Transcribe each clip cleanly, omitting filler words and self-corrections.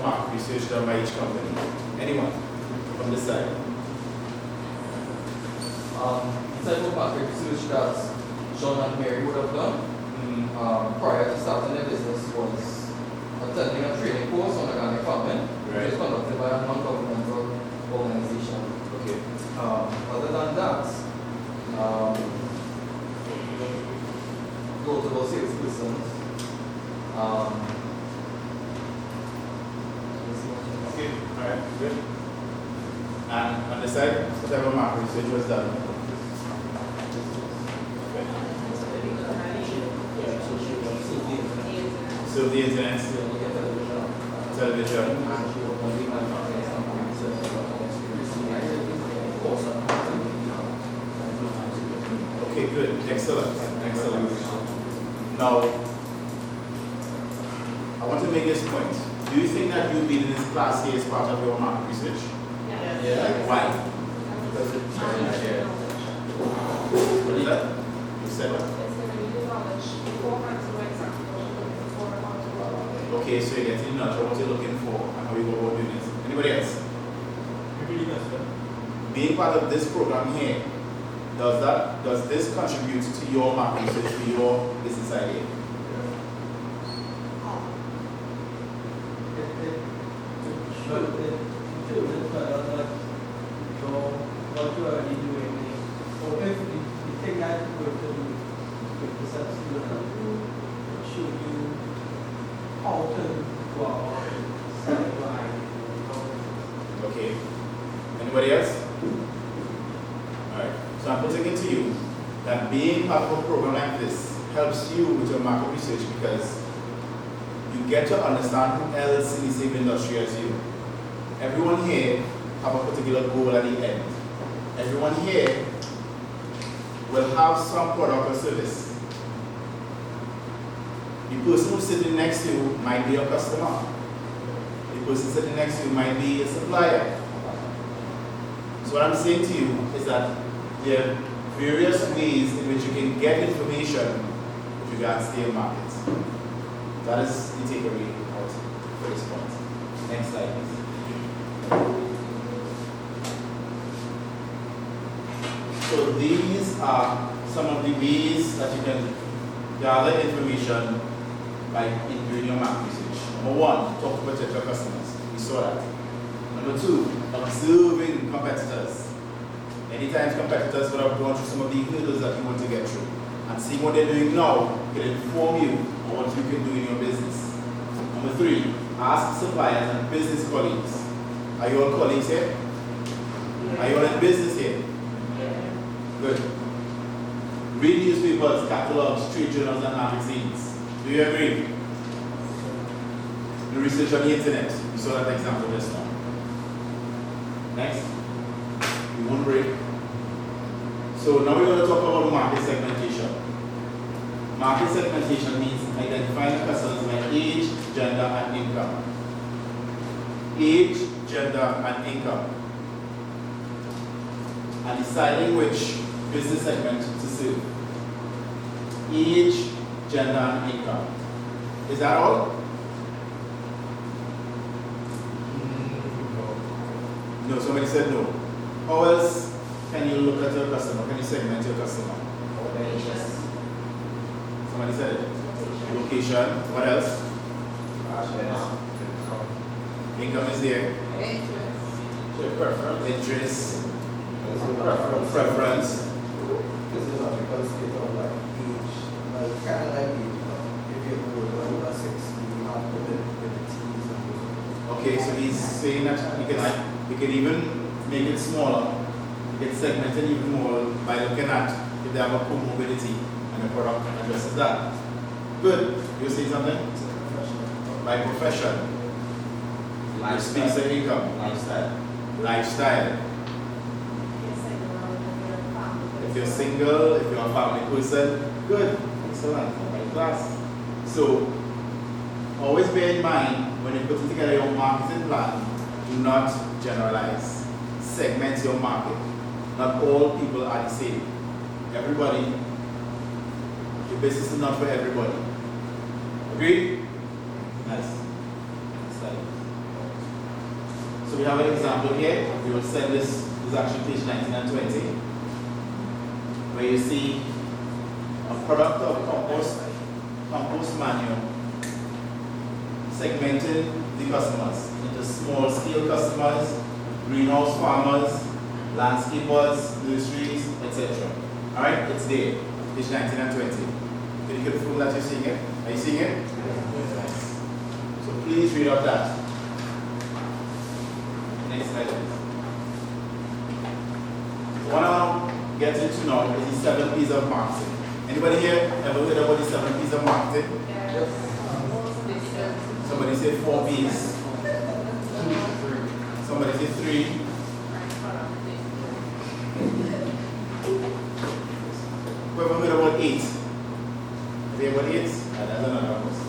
market research done by each company? Anyone from this side? The type of market research that John and Mary would have done prior to starting their business was attending a training course on organic farming, which is conducted by a non-governmental organization. Okay. Other than that, door-to-door salespersons. Okay, alright, good. And on the side, whatever market research was done. So the internet, television. Okay, good. Excellent. Excellent. Now, I want to make this point. Do you think that you being in this class here is part of your market research? Yeah. Like, why? Because it's shared. What is that? You said what? Okay, so you're getting knowledge of what you're looking for and how you go about doing it. Anybody else? Being part of this program here, does this contribute to your market research, to your business idea? What you are already doing, or if you take that to the steps you show you how to go about selling your idea. Okay. Anybody else? Alright. So I'm putting it to you that being part of a program like this helps you with your market research because you get to understand who else in the same industry as you. Everyone here have a particular goal at the end. Everyone here will have some product or service. The person who's sitting next to you might be a customer. The person sitting next to you might be a supplier. So what I'm saying to you is that there are various ways in which you can get information with regards to your market. That is the takeaway out for this point. Next slide, please. So these are some of the ways that you can gather information by doing your market research. Number one, talk to potential customers. We saw that. Number two, observing competitors. Many times competitors would have gone through some of the hurdles that you want to get through. And seeing what they're doing now can inform you on what you can do in your business. Number three, ask suppliers and business colleagues. Are you all colleagues here? Are you all in business here? Good. Read newspapers, catalogs, trade journals, and magazines. Do you agree? Do research on the internet. You saw that example just now. Next. We won't break. So now we're going to talk about market segmentation. Market segmentation means identifying customers by age, gender, and income. Age, gender, and income. And deciding which business segment to serve. Age, gender, and income. Is that all? No, somebody said no. How else can you look at your customer? Can you segment your customer? Somebody said it. Location. What else? Income is there. Interest. Preference. Because it's all like age, like kind of like age. If you're over 60, you have to limit. Okay, so he's saying that you can even make it smaller. You can segment it even more by looking at if they have a comorbidity and the product addresses that. Good. You see something? By profession. Which speaks to income. Lifestyle. If you're single, if you're a family person, good. Excellent. Right class. So always bear in mind when you're putting together your marketing plan, do not generalize. Segment your market. Not all people are the same. Everybody, your business is not for everybody. Agree? Nice. Next slide. we have an example here. We will send this is actually page 19 and 20, where you see a product of compost manual segmenting the customers into small scale customers, greenhouse farmers, landscapers, nurseries, etc. Alright, it's there, page 19 and 20. Can you confirm that you're seeing it? Are you seeing it? Yes. So please read up that. Next slide, please. What I'm getting to now is the 7 P's of marketing. Anybody here ever heard about the 7 P's of marketing? Yes. Somebody say 4 P's. Somebody say 3. Whoever heard about 8? Have you heard about 8? That's another course.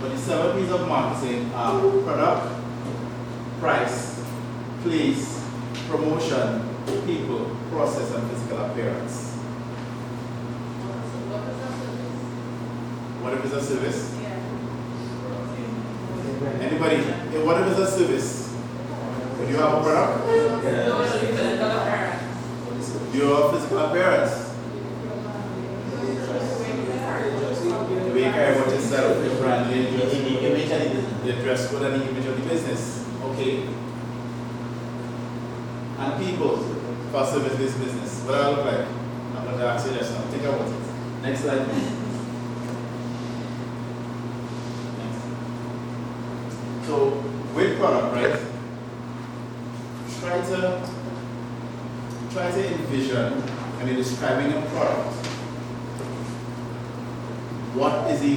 But the 7 P's of marketing are product, price, place, promotion, people, process, and physical appearance. What if it's a service? Anybody? What if it's a service? Do you have a product? Do you have physical appearance? The way you carry what yourself, your branding, the dress code, and the image of the business. Okay. And people for service-based business. What do I look like? I'm going to ask you just now. Think about it. Next slide, please. Next. So, with product, right? Try to envision when you're describing a product. What is the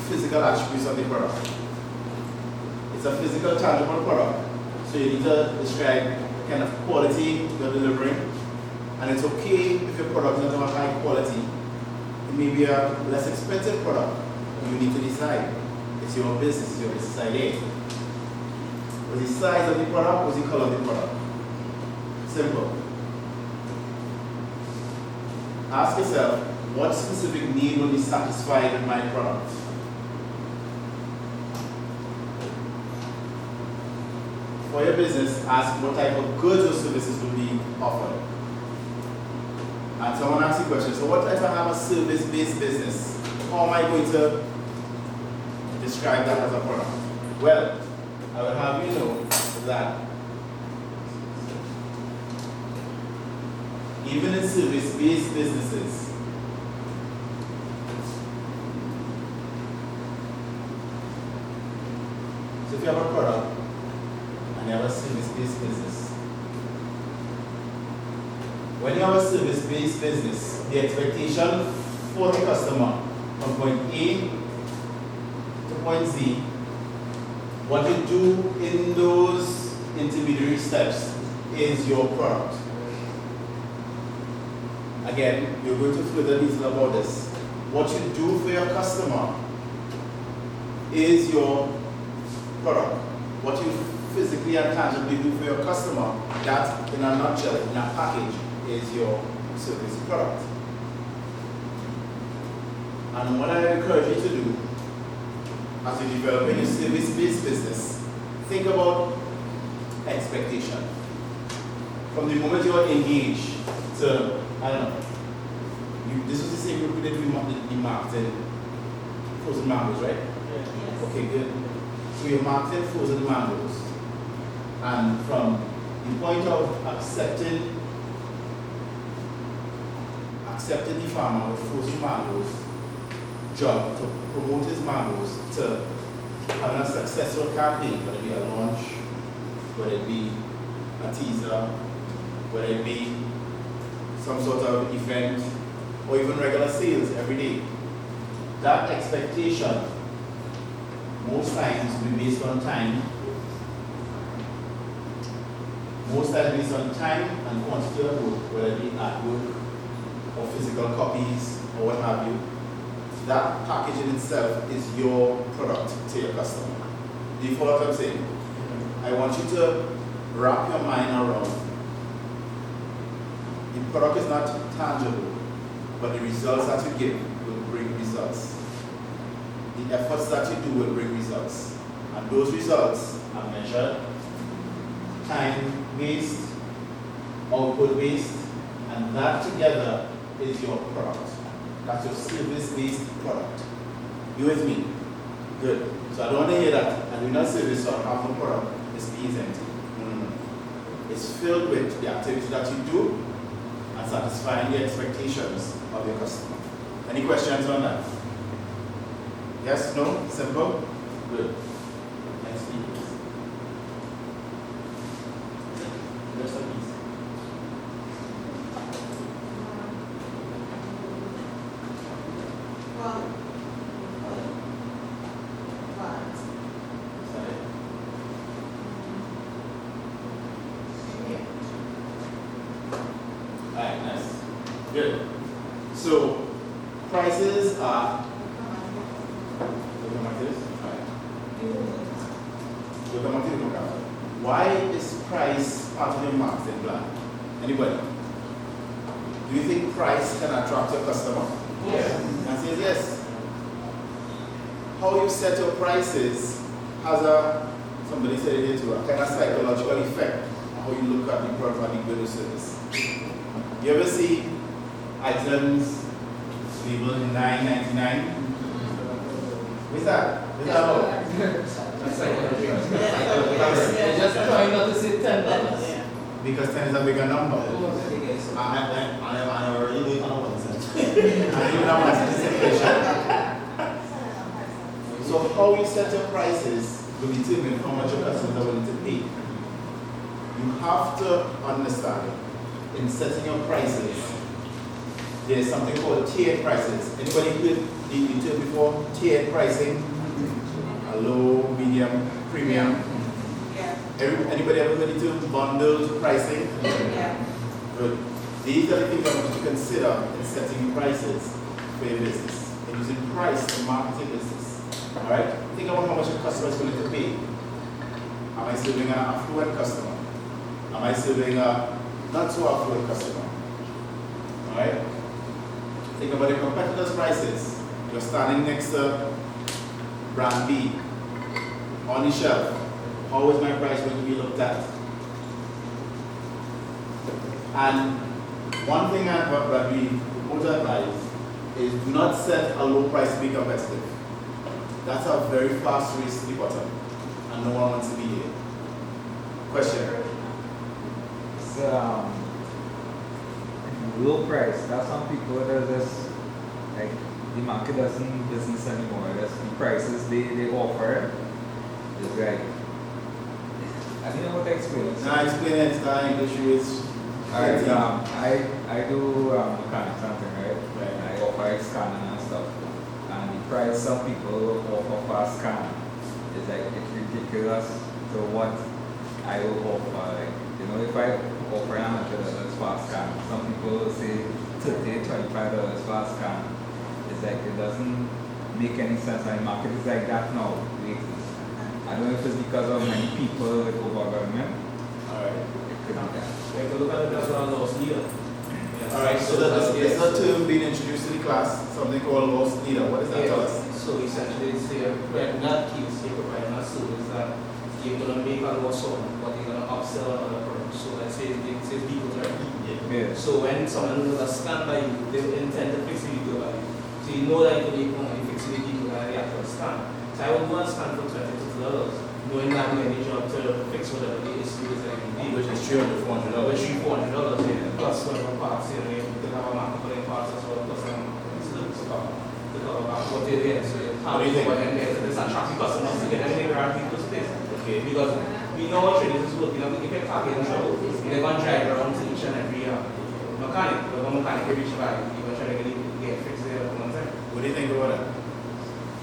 physical attributes of the product? It's a physical, tangible product. So you need to describe the kind of quality you're delivering. And it's okay if your product is not of high quality. It may be a less expensive product. You need to decide. It's your business, it's your business idea. What's the size of the product? What's the color of the product? Simple. Ask yourself, what specific need will be satisfied in my product? For your business, ask what type of goods or services will be offered. And someone asks the question, so what if I have a service-based business? How am I going to describe that as a product? Well, I will have you know that even in service-based businesses, so if you have a product and you have a service-based business, when you have a service-based business, the expectation for the customer from point A to point Z, what you do in those intermediary steps is your product. Again, you're going to further detail about this. What you do for your customer is your product. What you physically and tangibly do for your customer, that in a nutshell, in a package, is your service product. And what I encourage you to do as you develop a service-based business, think about expectation. From the moment you are engaged to, I don't know, this was the same group that we marketed frozen mangoes, right? Yes. Okay, good. So you're marketing frozen mangoes. And from the point of accepting the farmer with frozen mangoes job to promote his mangoes to having a successful campaign, whether it be a launch, whether it be a teaser, whether it be some sort of event, or even regular sales every day. That expectation most times will be based on time. Most times based on time and quantity of work, whether it be artwork or physical copies or what have you. That package in itself is your product to your customer. Do you follow what I'm saying? I want you to wrap your mind around the product is not tangible, but the results that you give will bring bring results. The efforts that you do will bring results. And those results are measured, time-based, output-based, and that together is your product. That's your service-based product. You with me? Good. So I don't want to hear that. I do not service or half the product. This B is empty. No. It's filled with the activity that you do and satisfying the expectations of your customer. Any questions on that? Yes? No? Simple? Good. Next please. Rest of these. Alright, nice. Good. So, prices are. Why is price part of your marketing plan? Anybody? Do you think price can attract your customer? Yes. And says yes. How you set your prices has somebody said it is, a kind of psychological effect on how you look at the product and the good or service. You ever see items labeled $9.99? What's that? What's that about? That's psychology. They're just trying not to say $10. Because 10 is a bigger number. I already know what it says. And you know that's the situation. So how you set your prices will determine how much your customers are willing to pay. You have to understand, in setting your prices, there's something called tiered prices. Anybody heard the term before? Tiered pricing? A low, medium, premium. Yeah. Anybody ever heard the term bundled pricing? Yeah. Good. These are the things I want you to consider in setting prices for your business. And using price to market your business. Alright? Think about how much your customer is willing to pay. Am I serving an affluent customer? Am I serving a not so affluent customer? Alright? Think about your competitors' prices. You're standing next to brand B on the shelf. How is my price going to be looked at? And one thing that we would advise is do not set a low price to be competitive. That's a very fast race to the bottom, and no one wants to be here. Question? So, low price. That's some people that just like the market doesn't business anymore. That's the prices they offer. It's like I don't know what to explain it. Now explain it. It's not English. It's Alright, I do mechanics something, right? I offer scanning and stuff. And the price some people offer for scan is like it's ridiculous to what I will offer. Like, you know, if I offer $100 for a scan, some people will say $30, $25 for a scan. It's like it doesn't make any sense, and the market is like that now. I don't know if it's because of many people with over-government. alright. It could be that. Like, look at it as a loss leader. Alright, so there's a term being introduced to the class, something called loss leader. What does that tell us? So essentially, it's there, right, in that case, you're providing a service that you're going to make a loss on, but you're going to upsell another product. So let's say people, right? Yeah. So when someone does a scan by you, they intend to fix the vehicle by you. So you know that you're going to make money fixing the vehicle by the actual scan. So I would go and scan for $20, knowing that I'm doing the job to fix whatever the issue is that you need. Which is $300, $400. Which is $400, yeah. Plus whatever parts, you know, they have a market parts as well, plus to cover back what they're there. So you have to go ahead and get this attractive customers to get them in the right people's place. Okay. Because we know what trading is working. If you get in trouble, they're going to drive around to each and every mechanic. They're going to mechanic reach by you. You're going to get fixed there at one time. What do you think about that?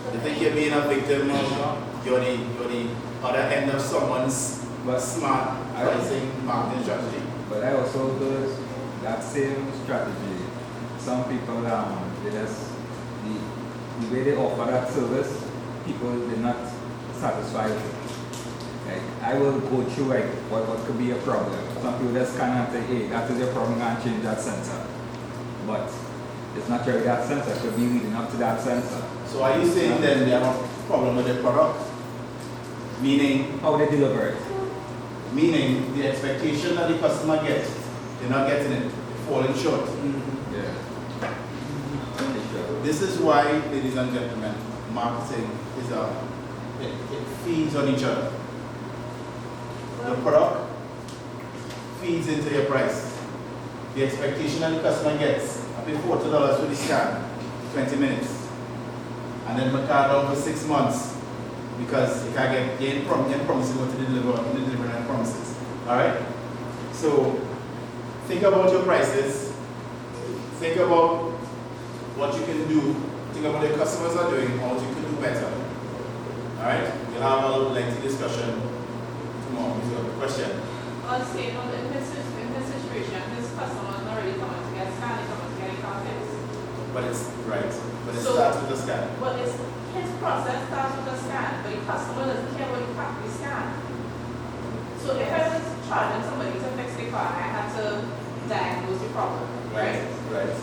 Do you think you're being a victim of you're the other end of someone's smart pricing marketing strategy? But I also do that same strategy. Some people, they just, the way they offer that service, people they're not satisfied with it. Like, I will go through like what could be a problem. Some people just kind of say, hey, that is your problem, and change that sensor. But it's not really that sensor, it could be leading up to that sensor. So are you saying then they have a problem with the product? Meaning How they deliver it. the expectation that the customer gets, they're not getting it, they're falling short. Yeah. This is why, ladies and gentlemen, marketing is it feeds on each other. The product feeds into your price. The expectation that the customer gets, I pay $40 for the scan, 20 minutes. And then my card down for 6 months because you can't get you ain't promising what to deliver and promises. Alright? So think about your prices, think about what you can do, think about what your customers are doing, or what you can do better. Alright? We'll have a lengthy discussion tomorrow. If you have a question. I'll say, in this situation, this customer is not really coming to get scanned, he's coming to get a contest. But it's right. But it So- starts with the scan. But it's his process starts with a scan, but the customer doesn't care what you practically scan. So if I was charging somebody to fix the car, I had to diagnose the problem, right? Right.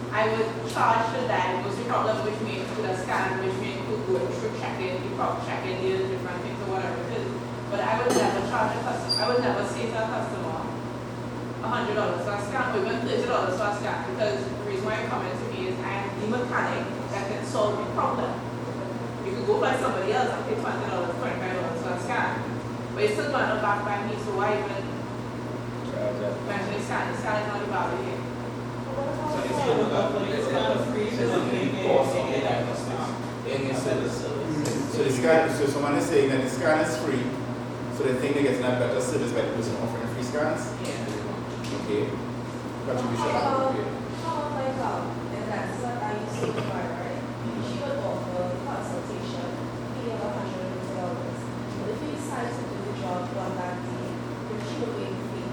I would charge to diagnose the problem, which may include a scan, which may include going through checking the problem, checking the different things or whatever it is. But I would never charge a customer, I would never say to a customer, $100 for a scan, or even $30 for a scan, because the reason why you're coming to me is I am the mechanic that can solve the problem. You could go by somebody else and pay $20, $25 for a scan, but it's still going to back by me, so why even mention the scan? The scan is not the value here. So it's kind of free, There's a big cost of the diagnostics in your service. So the scan, so someone is saying that the scan is free, so they think they're getting a better service by the person offering free scans. Yeah. Okay. Contribution. Okay. And that's what I used to buy, right? She would offer consultation, fee of $150. But if you decide to do the job on that day, then she would waive the fee.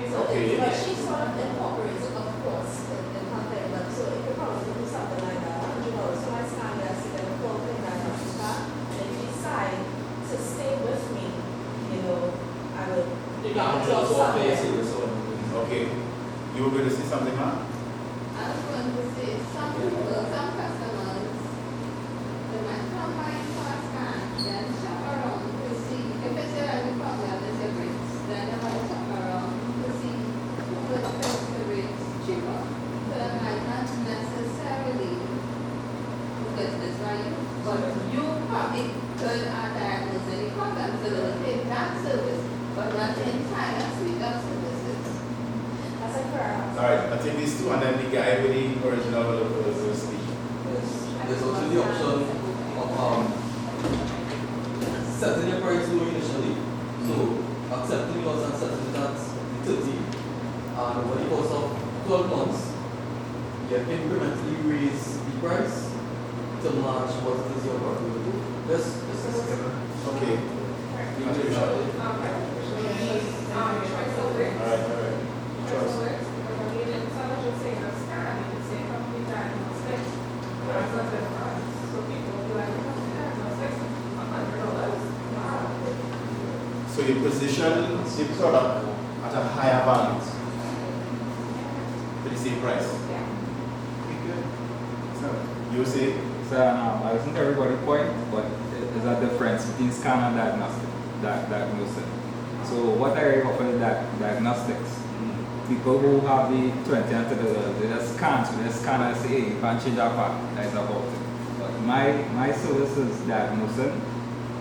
So Okay. but she sort of incorporates it, of course, in her thing. But so if you probably do something like that, $100 for my scan, that's it, and the full thing that I have to start. And if you decide to stay with me, you know, I would. You can't just offer your service or Okay. You were going to say something, huh? I was going to say, some people, some customers, they might come by for a scan, then shop around to see if it's a any problem, there's a rates. Then they might shop around to see who will fix the rates cheaper. So they might not necessarily get this right, but you probably could diagnose any problem, so they will take that service, but not the entire suite of services. That's like for our house. Alright, I take these two and then the guy with the original will speak. There's also the option of setting your price low initially. So accepting yours and setting it at 30. And over the course of 12 months, you incrementally raise the price to match what it is you're going to do. This is Okay. Contribution. Alright. So you position the product at a higher value for the same price. Okay, good. So you say So I listen to everybody's point, but there's a difference between scan and diagnosis. So what I offer is diagnostics. People who have the 20 and $30, they just scan, so they scan and say, hey, you can't change that part. That is about it. But my service is diagnosing,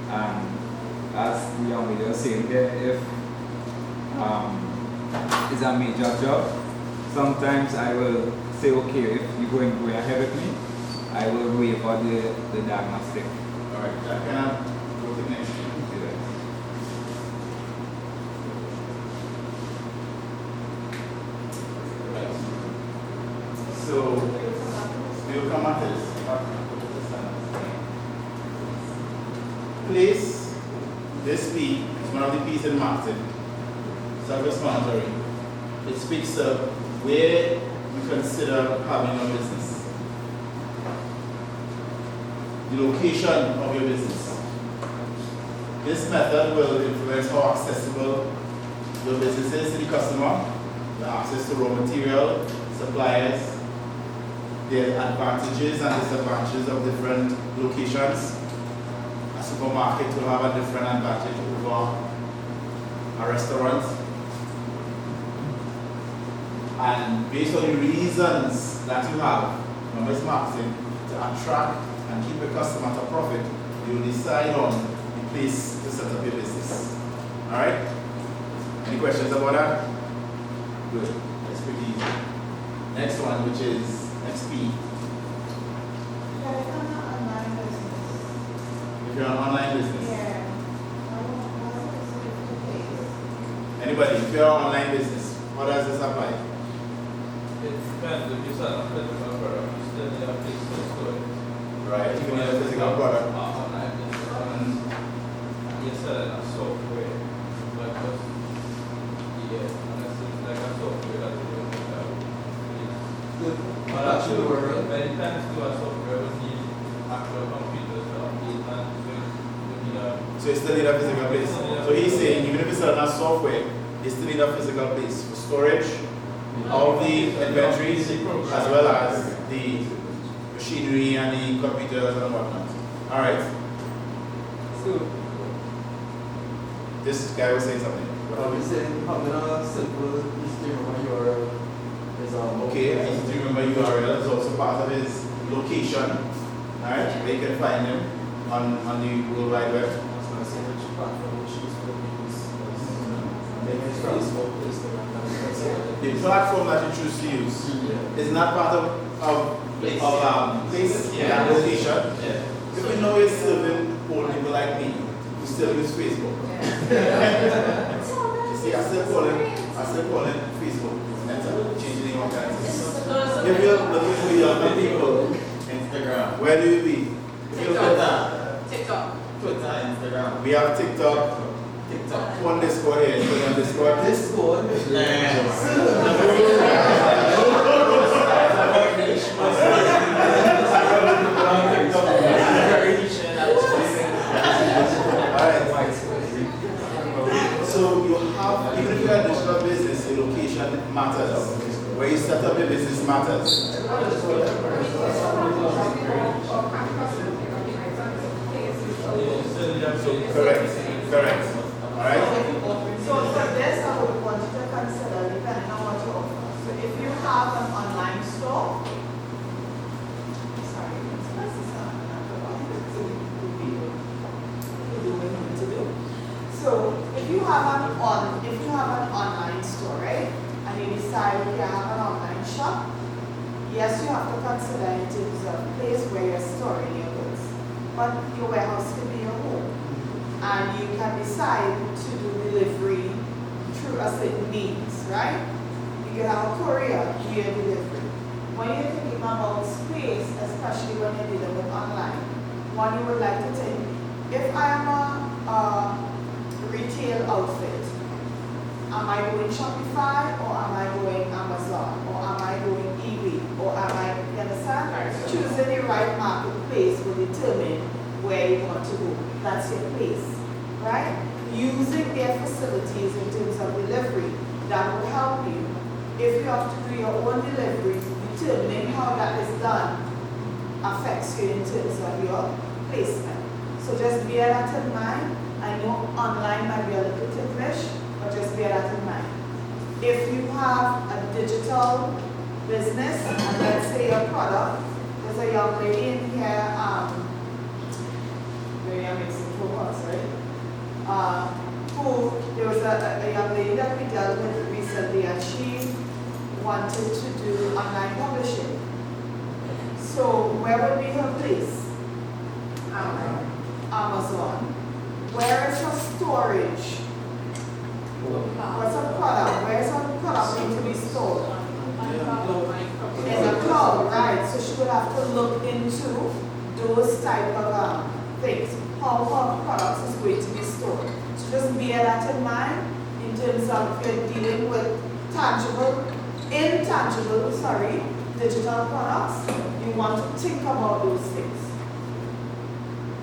and as the young lady was saying there, if it's a major job, sometimes I will say, okay, if you're going ahead with me, I will wait for the diagnostic. alright, that can I go to the next one? So we'll come at this. Place this fee is one of the P's in marketing. Self-explanatory. It speaks of where you consider having your business. The location of your business. This method will influence how accessible your business is to the customer, the access to raw material, suppliers, there are advantages and disadvantages of different locations. A supermarket will have a different advantage over a restaurant. And based on the reasons that you have, remember it's marketing, to attract and keep a customer to profit, you will decide on the place to set up your business. Alright? Any questions about that? Good. That's pretty easy. Next one, which is XP. Yeah, if I'm not online business. If you're an online business. Yeah. I want to see if the place. Anybody, if you're an online business, what does this apply? It depends, if you sell a physical product, you still need a place to store it. Right, you can have a physical product. Online business, and you're selling a software, but just, yeah, unless it's like a software that you don't have. But actually, we're Many times to a software will need actual computers to update and so you need a. So you still need a physical place. So he's saying even if it's selling a software, you still need a physical place for storage of the inventory as well as the machinery and the computers and whatnot. Alright. So, This guy was saying something. we saying having a simple easy to remember URL is Okay, I need to remember URL is also part of his location. Alright, where you can find him on the World Wide Web. The platform that you choose to use is not part of place, that location. If you know you're serving old people like me, you still use Facebook. You see, I still call it Facebook. That's changing all kinds of stuff. If you're looking for younger people, Instagram. Where do you be? If you're TikTok. Twitter, Instagram. we have TikTok. One Discord here. You on Discord? Alright. So you have, even if you're a digital business, your location matters. Where you set up your business matters. Correct. Alright? So for this, I would want you to consider depending on what you offer. So if you have an online store, sorry, so if you have an online store, right, and you decide you have an online shop, yes, you have to consider in terms of place where you're storing your goods, but your warehouse could be your home. And you can decide to do delivery through a certain means, right? You can have a courier via delivery. When you're thinking about space, especially when you're dealing with online, one you would like to think, if I am a retail outfit, am I going Shopify or am I going Amazon or am I going eBay or am I, you understand? Choosing the right marketplace will determine where you want to go. That's your place, right? Using their facilities in terms of delivery, that will help you. If you have to do your own delivery, determining how that is done affects you in terms of your placement. So just bear that in mind. I know online might be a little ticklish, but just bear that in mind. If you have a digital business, and let's say your product, there's a young lady in here, Miriam makes it for us, right? There was a young lady that we dealt with recently, and she wanted to do online publishing. So where would be her place? Amazon. Where is her storage? What's her product? Where is her product going to be stored? In the cloud, right? So she would have to look into those type of things. How her products is going to be stored. So just bear that in mind in terms of you're dealing with intangible, digital products. You want to think about those things.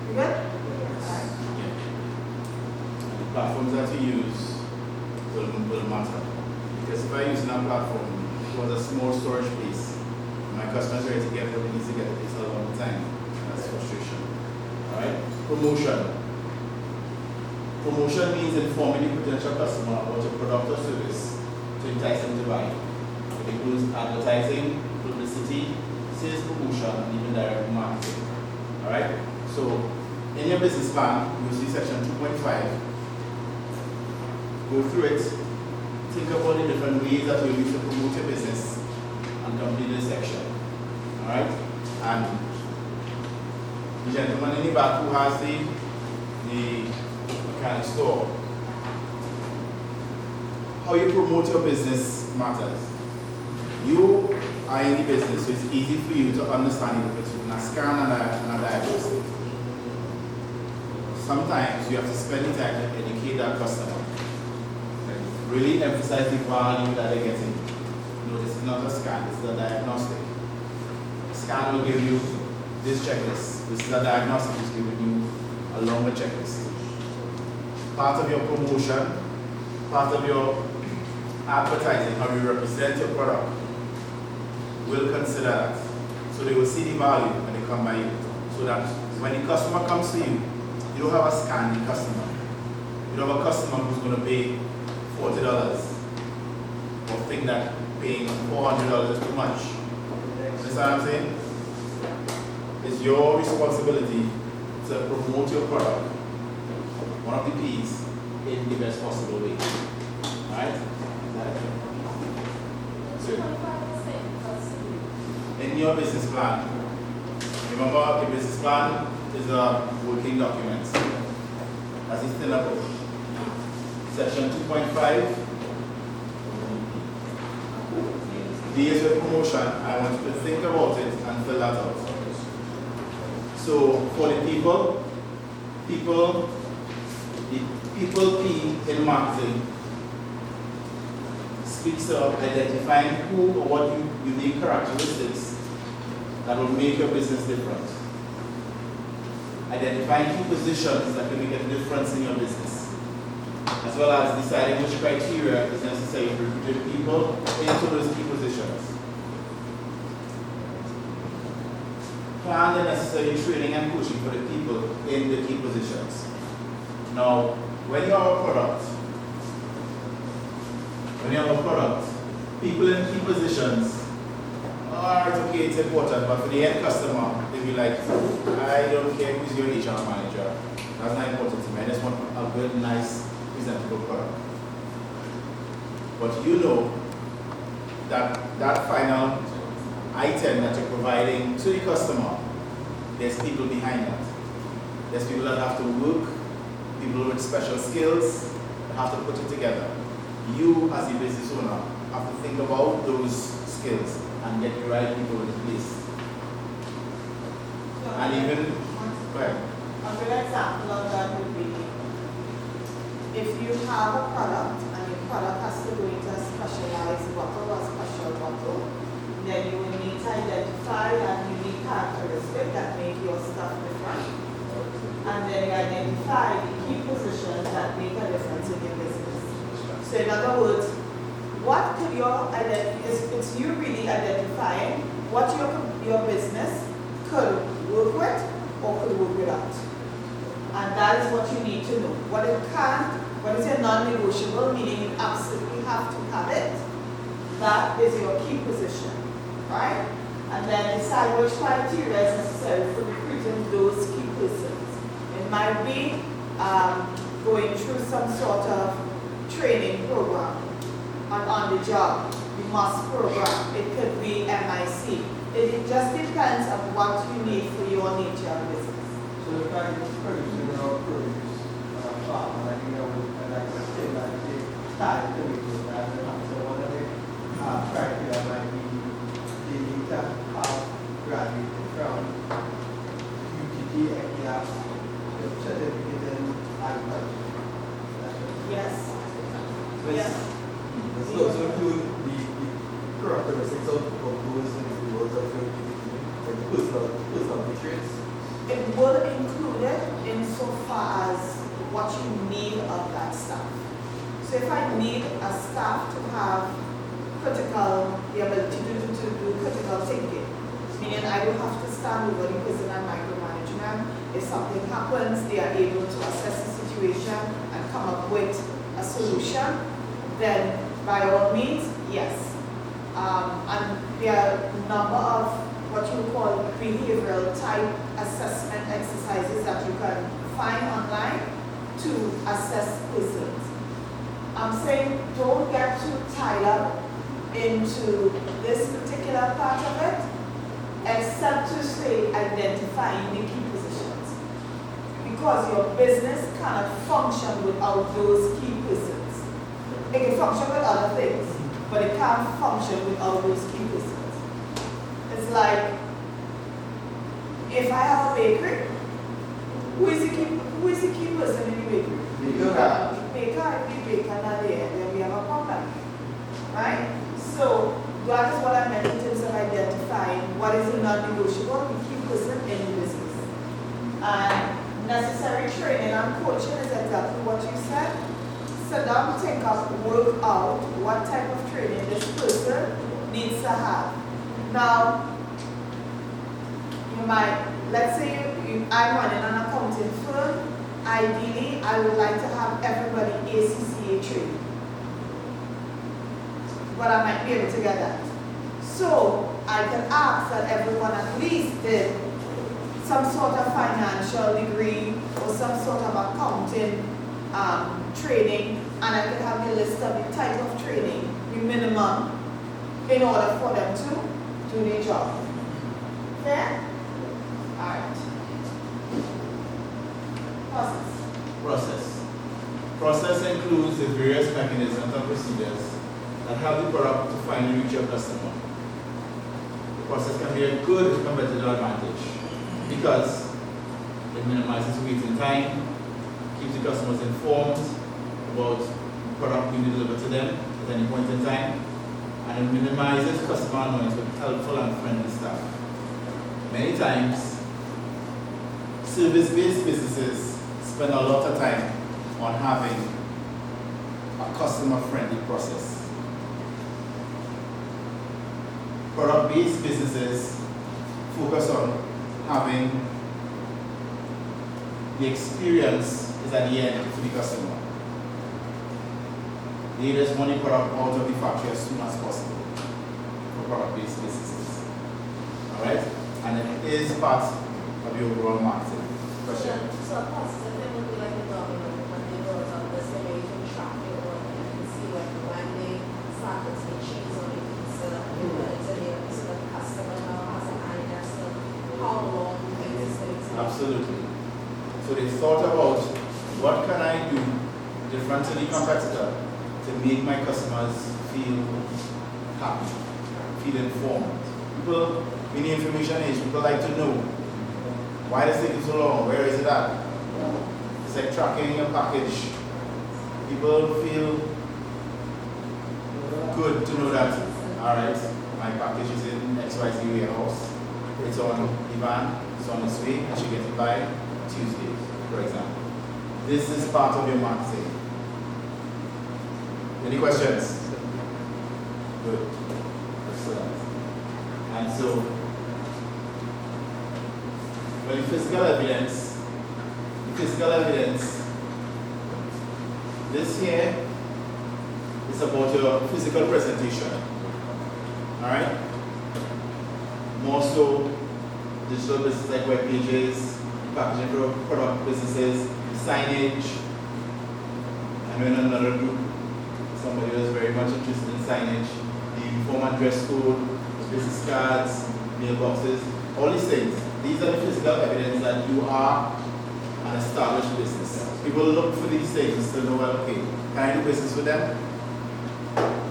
You good? The platforms that you use will matter. Because if I use a platform, it was a small storage place, My customer's ready to get what he needs to get. It takes a long time. That's frustration. Alright? Promotion. Promotion means informing the potential customer about your product or service to entice them to buy. It includes advertising, publicity, sales promotion, and even direct marketing. Alright? So, in your business plan, you'll see section 2.5. Go through it. Think about the different ways that you use to promote your business and complete this section. Alright? And the gentleman in the back who has the mechanic store, how you promote your business matters. You are in the business, so it's easy for you to understand the difference between a scan and a diagnostic. Sometimes you have to spend the time to educate that customer. Really emphasize the value that they're getting. No, this is not a scan, this is a diagnostic. A scan will give you this checklist. This is a diagnostic, which is giving you a longer checklist. Part of your promotion, part of your advertising, how you represent your product, will consider that. So they will see the value when they come by you. So that when the customer comes to you, you don't have a scanning customer. You don't have a customer who's going to pay $40 or think that paying $400 is too much. Understand what I'm saying? It's your responsibility to promote your product, one of the P's, in the best possible way. Alright? In your business plan, remember the business plan is a working document. As it's still up. Section 2.5 deals with promotion. I want you to think about it and fill that out. So for the people P in marketing speaks of identifying who or what unique characteristics that will make your business different. Identifying key positions that can make a difference in your business, as well as deciding which criteria is necessary to recruit people into those key positions. Plan the necessary training and coaching for the people in the key positions. Now, when you have a product, people in key positions, alright, okay, it's important, but for the end customer, they'll be like, I don't care who's your HR manager. That's not important to me. I just want a good, nice, presentable product. But you know that final item that you're providing to the customer, there's people behind that. There's people that have to work, people with special skills that have to put it together. You, as a business owner, have to think about those skills and get the right people in place. And even, go ahead. A good example of that would be if you have a product and your product has to go into a specialized bottle or special bottle, then you will need to identify that unique characteristic that make your stuff different. And then you identify the key positions that make a difference in your business. So in other words, what could your it's you really identifying what your business could work with or could work without. And that is what you need to know. What it can't, what is your non-negotiable, meaning you absolutely have to have it. That is your key position, right? And then decide which criteria is necessary for recruiting those key persons. It might be going through some sort of training program on the job. You must program. It could be MIC. It just depends on what you need for your nature of business. So if I was producing our produce farm, like like I said, like they started doing that, so one of the criteria might be they need to have graduated from UTT ECIAS, the certificate in agriculture. Yes. Yes. Yes. Does it also include the characteristics of those individuals that you're like personal traits? It will include it insofar as what you need of that staff. So if I need a staff to have the ability to do critical thinking, meaning I don't have to stand over the person and micromanage them. If something happens, they are able to assess the situation and come up with a solution, then by all means, yes. And there are a number of what you call behavioral type assessment exercises that you can find online to assess persons. I'm saying don't get too tied up into this particular part of it, except to say identifying the key positions. Because your business cannot function without those key persons. It can function with other things, but it can't function without those key persons. It's like, if I have a bakery, who is the key person in the bakery? Baker. Baker, if the baker not there, then we have a problem. Right? So that is what I meant in terms of identifying what is the non-negotiable, the key person in the business. And necessary training and coaching is exactly what you said. Sit down, think of, work out what type of training this person needs to have. Now, you might, let's say I'm running an accounting firm. Ideally, I would like to have everybody ACCA trained. But I might be able to get that. So I can ask that everyone at least did some sort of financial degree or some sort of accounting training, and I can have the list of the type of training, the minimum, in order for them to do their job. Fair? Alright. Process includes the various mechanisms and procedures that help the product to finally reach your customer. The process can be a good competitive advantage because it minimizes waiting time, keeps the customers informed about the product being delivered to them at any point in time, and it minimizes customer annoyance with helpful and friendly staff. Many times, service-based businesses spend a lot of time on having a customer-friendly process. Product-based businesses focus on having the experience is at the end to the customer. They just want the product out of the factory as soon as possible for product-based businesses. Alright? And it is part of the overall marketing. Question? So a process, it would be like a domino when they go up the same way you can track your order. You can see like when they start to take cheese on the pizza, you put it to there so the customer now has an idea as to how long things is going to take. Absolutely. So they thought about what can I do different to the competitor to make my customers feel happy, feel informed. People in the information age, people like to know why does it take so long, where is it at? It's like tracking a package. People feel good to know that, alright, my package is in XYZ warehouse, it's on the van, it's on its way, I should get it by Tuesday, for example. This is part of your marketing. Any questions? Good. Excellent. And so, well, the physical evidence, this here is about your physical presentation. Alright? More so, digital business like web pages, packaging for product businesses, signage. I know in another group, somebody was very much interested in signage, the uniform and dress code, business cards, mailboxes, all these things. These are the physical evidence that you are an established business. People look for these things to know, well, okay, can I do business with them?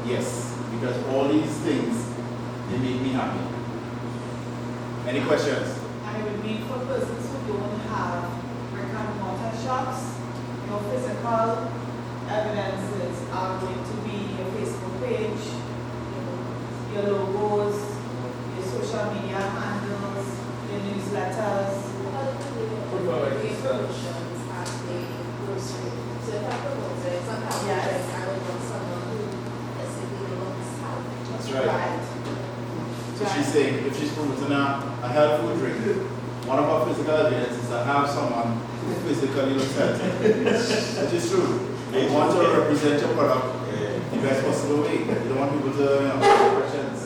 Yes, because all these things, they make me happy. Any questions? And it would be for persons who don't have brick and mortar shops, your physical evidences are going to be your Facebook page, your logos, your social media handles, your newsletters. Promotions at the grocery. So if I promote it, sometimes Yes. I would want someone who basically looks healthy. That's right. So she's saying if she's promoting a health food drink, one of her physical evidence is to have someone who physically looks healthy. Which is true. You want to represent your product in the best possible way. You don't want people to, questions.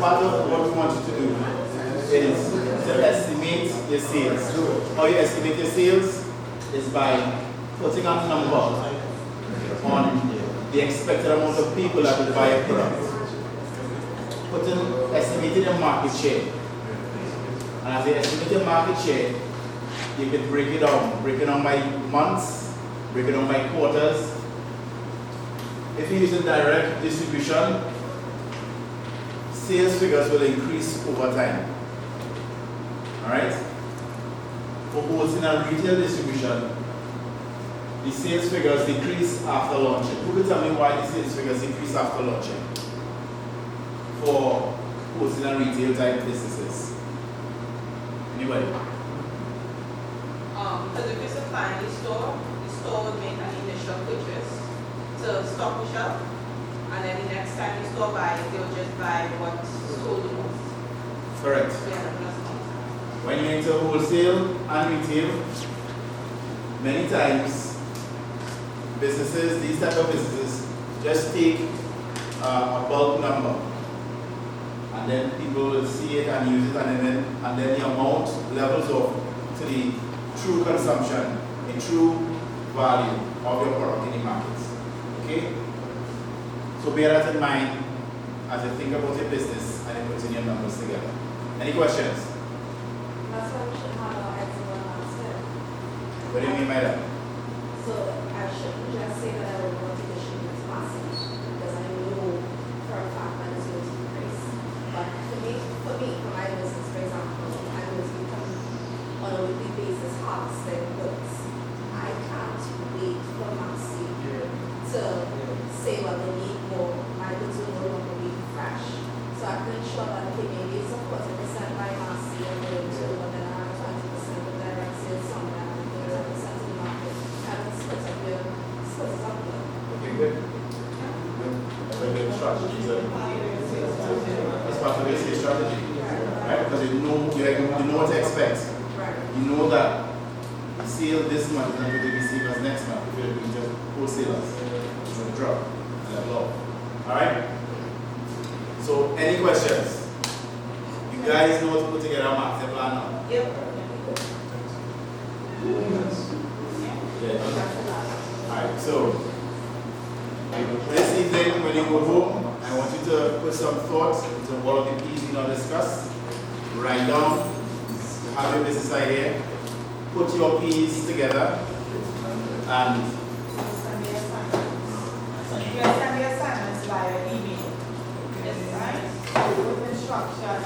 Part of what we want you to do is to estimate your sales. How you estimate your sales is by putting a number on the expected amount of people that will buy a product. Estimating your market share. And as you estimate your market share, you can break it down by months, break it down by quarters. If you're using direct distribution, sales figures will increase over time. Alright? For wholesale and retail distribution, the sales figures decrease after launching. Who will tell me why the sales figures decrease after launching? For wholesale and retail type businesses. Anybody? Because if you supply the store would make an initial purchase to stock the shelf, and then the next time the store buys, they'll just buy what's sold the most. Correct. When you enter wholesale and retail, many times businesses, these type of businesses, just take a bulk number, and then people will see it and use it, and then the amount levels off to the true consumption, the true value of your product in the markets. Okay? So bear that in mind as you think about your business and you put in your numbers together. Any questions? That's why we should have our excellent answer. What do you mean by that? So I shouldn't just say that I will want to distribute massive because I know for a fact that it's going to increase. But for my business, for example, I'm going to become on a weekly basis harvesting goods. I can't wait for Maxi to say what they need more. My goods will no longer be fresh. So I can ensure that okay, maybe it's a 40% by Maxi and then but then I have 20% of direct sales somewhere and 30% in the market. And it's split up here. Okay, good. That's a good strategy. That's part of your sales strategy. Right? Because you know what to expect. Right. You know that the sale this month is not going to be the same as next month if you're doing just wholesalers. It's a drop. Alright? So, any questions? You guys know to put together a master plan now? Yep. Yeah. Alright, so this evening when you go home, I want you to put some thoughts into all of the P's you now discussed. Write down, have your business idea, put your P's together, and You guys send me assignments via email. Yes, right? With instructions.